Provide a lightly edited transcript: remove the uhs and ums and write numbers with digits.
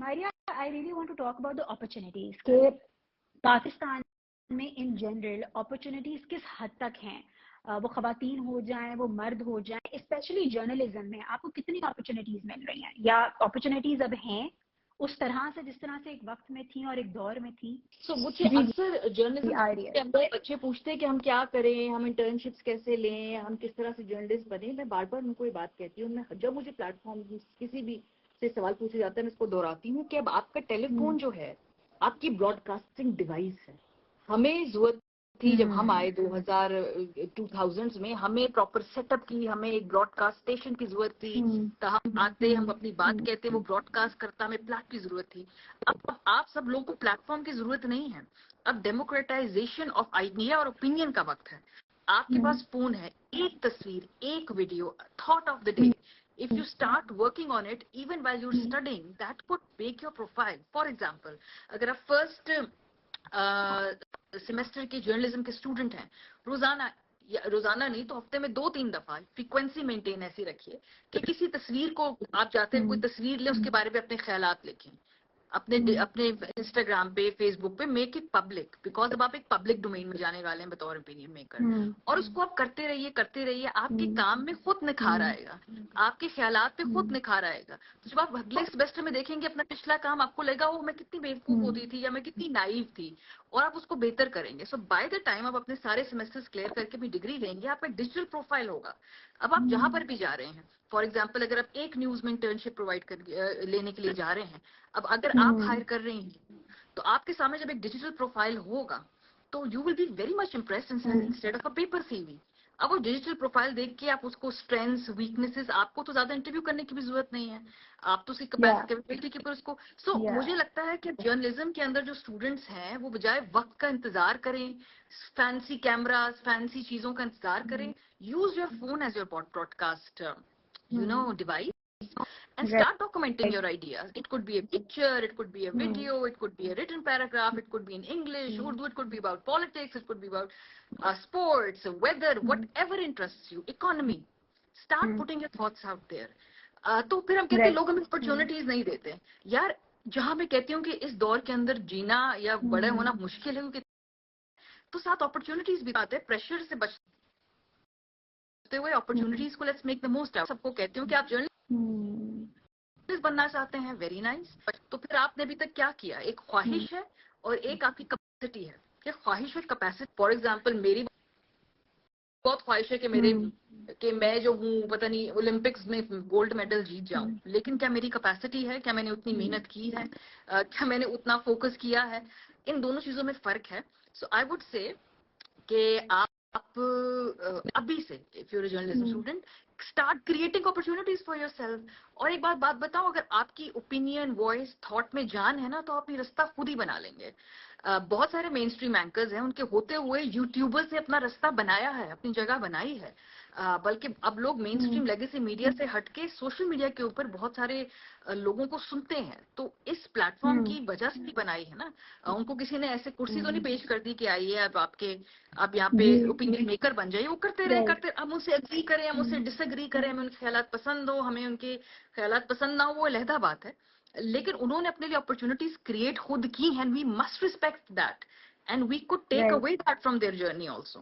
Maria, I really want to talk about the opportunities के पाकिस्तान में in general opportunities किस हद तक हैं, वो खवातीन हो जाएं, वो मर्द हो जाएं, स्पेशली जर्नलिज्म में आपको कितनी अपॉर्चुनिटीज मिल रही हैं या अपॉर्चुनिटीज अब हैं उस तरह से जिस तरह से एक वक्त में थी और एक दौर में थी? मुझे अक्सर जर्नलिज्म के अंदर बच्चे पूछते हैं कि हम क्या करें, हम इंटर्नशिप्स कैसे लें, हम किस तरह से जर्नलिस्ट बने। मैं बार बार उनको ये बात कहती हूँ, मैं जब मुझे प्लेटफॉर्म किसी भी से सवाल पूछे जाता है मैं इसको दोहराती हूँ कि अब आपका टेलीफोन जो है आपकी ब्रॉडकास्टिंग डिवाइस है। हमें जरूरत थी जब हम आए 2000s में, हमें प्रॉपर सेटअप की, हमें एक ब्रॉडकास्ट स्टेशन की जरूरत थी। तो हम आते, हम अपनी बात कहते, वो ब्रॉडकास्ट करता, हमें प्लेट की जरूरत थी। अब आप सब लोगों को प्लेटफॉर्म की जरूरत नहीं है। अब डेमोक्रेटाइजेशन ऑफ आइडिया और ओपिनियन का वक्त है। आपके पास फोन है, एक तस्वीर, एक video, thought of the day, if you start working on it even while you're studying, that could make your profile. For example, अगर आप फर्स्ट सेमेस्टर के जर्नलिज्म के स्टूडेंट हैं, रोजाना नहीं तो हफ्ते में 2-3 दफा फ्रीक्वेंसी मेंटेन ऐसी रखिए कि किसी तस्वीर को आप जाते हैं, कोई तस्वीर ले, उसके बारे में अपने ख्यालात लिखें, अपने इंस्टाग्राम पे, फेसबुक पे, मेक इट पब्लिक, बिकॉज अब आप एक पब्लिक डोमेन में जाने वाले हैं बतौर ओपिनियन मेकर। और उसको आप करते रहिए, आपके काम में खुद निखार आएगा, आपके ख्यालात पे खुद निखार आएगा। तो जब आप अगले सेमेस्टर में देखेंगे अपना पिछला काम, आपको लगेगा वो मैं कितनी बेवकूफ होती थी या मैं कितनी नाइव थी, और आप उसको बेहतर करेंगे। सो बाय द टाइम आप अपने सारे सेमेस्टर्स क्लियर करके भी डिग्री लेंगे, आपका डिजिटल प्रोफाइल होगा। अब आप जहां पर भी जा रहे हैं, फॉर एग्जाम्पल अगर आप एक न्यूज में इंटर्नशिप प्रोवाइड कर लेने के लिए जा रहे हैं, अब अगर आप हायर कर रहे हैं तो आपके सामने जब एक डिजिटल प्रोफाइल होगा तो you will be very much impressed instead of a paper CV. अब वो डिजिटल प्रोफाइल देख के आप उसको स्ट्रेंथ्स, वीकनेसेस, आपको तो ज्यादा इंटरव्यू करने की भी जरूरत नहीं है, आप तो उसकी कैपेबिलिटी के ऊपर उसको। मुझे लगता है कि जर्नलिज्म के अंदर जो स्टूडेंट्स हैं वो बजाय वक्त का इंतजार करें, फैंसी कैमरास, फैंसी चीजों का इंतजार करें, use your phone as your broadcast device and start documenting your ideas. It could be a picture, it could be a video, it could be a written paragraph, it could be in English, Urdu, it could be about politics, it could be about sports, weather, whatever interests you, economy. Start putting your thoughts out there. तो फिर हम कहते हैं लोग हमें opportunities नहीं देते। यार जहां मैं कहती हूँ कि इस दौर के अंदर जीना या बड़े होना मुश्किल है, क्योंकि तो साथ अपॉर्चुनिटीज भी आते हैं, प्रेशर से बचते हुए अपॉर्चुनिटीज को let's make the most out. सबको कहती हूँ कि आप जर्नलिस्ट बनना चाहते हैं, वेरी नाइस, तो फिर आपने अभी तक क्या किया? एक ख्वाहिश है और एक आपकी कैपेसिटी है। कि ख्वाहिश और कैपेसिटी, फॉर एग्जांपल मेरी बहुत ख्वाहिश है कि मैं जो हूँ पता नहीं ओलंपिक्स में गोल्ड मेडल जीत जाऊं, लेकिन क्या मेरी कैपेसिटी है? क्या मैंने उतनी मेहनत की है? क्या मैंने उतना फोकस किया है? इन दोनों चीजों में फर्क है। सो आई वुड से कि आप अभी से, if you are a journalism student, start creating opportunities for yourself. और एक बात बताओ, अगर आपकी ओपिनियन, वॉइस, थॉट में जान है ना, तो आप अपनी रास्ता खुद ही बना लेंगे। बहुत सारे मेन स्ट्रीम एंकर्स हैं, उनके होते हुए यूट्यूबर्स ने अपना रास्ता बनाया है, अपनी जगह बनाई है। बल्कि अब लोग मेन स्ट्रीम लेगेसी मीडिया से हटके सोशल मीडिया के ऊपर बहुत सारे लोगों को सुनते हैं। तो इस प्लेटफॉर्म की वजह से भी बनाई है ना। उनको किसी ने ऐसे कुर्सी तो नहीं पेश कर दी कि आइए अब यहाँ पे ओपिनियन मेकर बन जाइए। वो करते रहे, हम उनसे एग्री करें, हम उनसे डिसएग्री करें, हमें उनके ख्यालात पसंद हो, हमें उनके ख्यालात पसंद ना हो, वो अलहदा बात है। लेकिन उन्होंने अपने लिए अपॉर्चुनिटीज क्रिएट खुद की हैं, we must respect that and we could take away that from their journey also.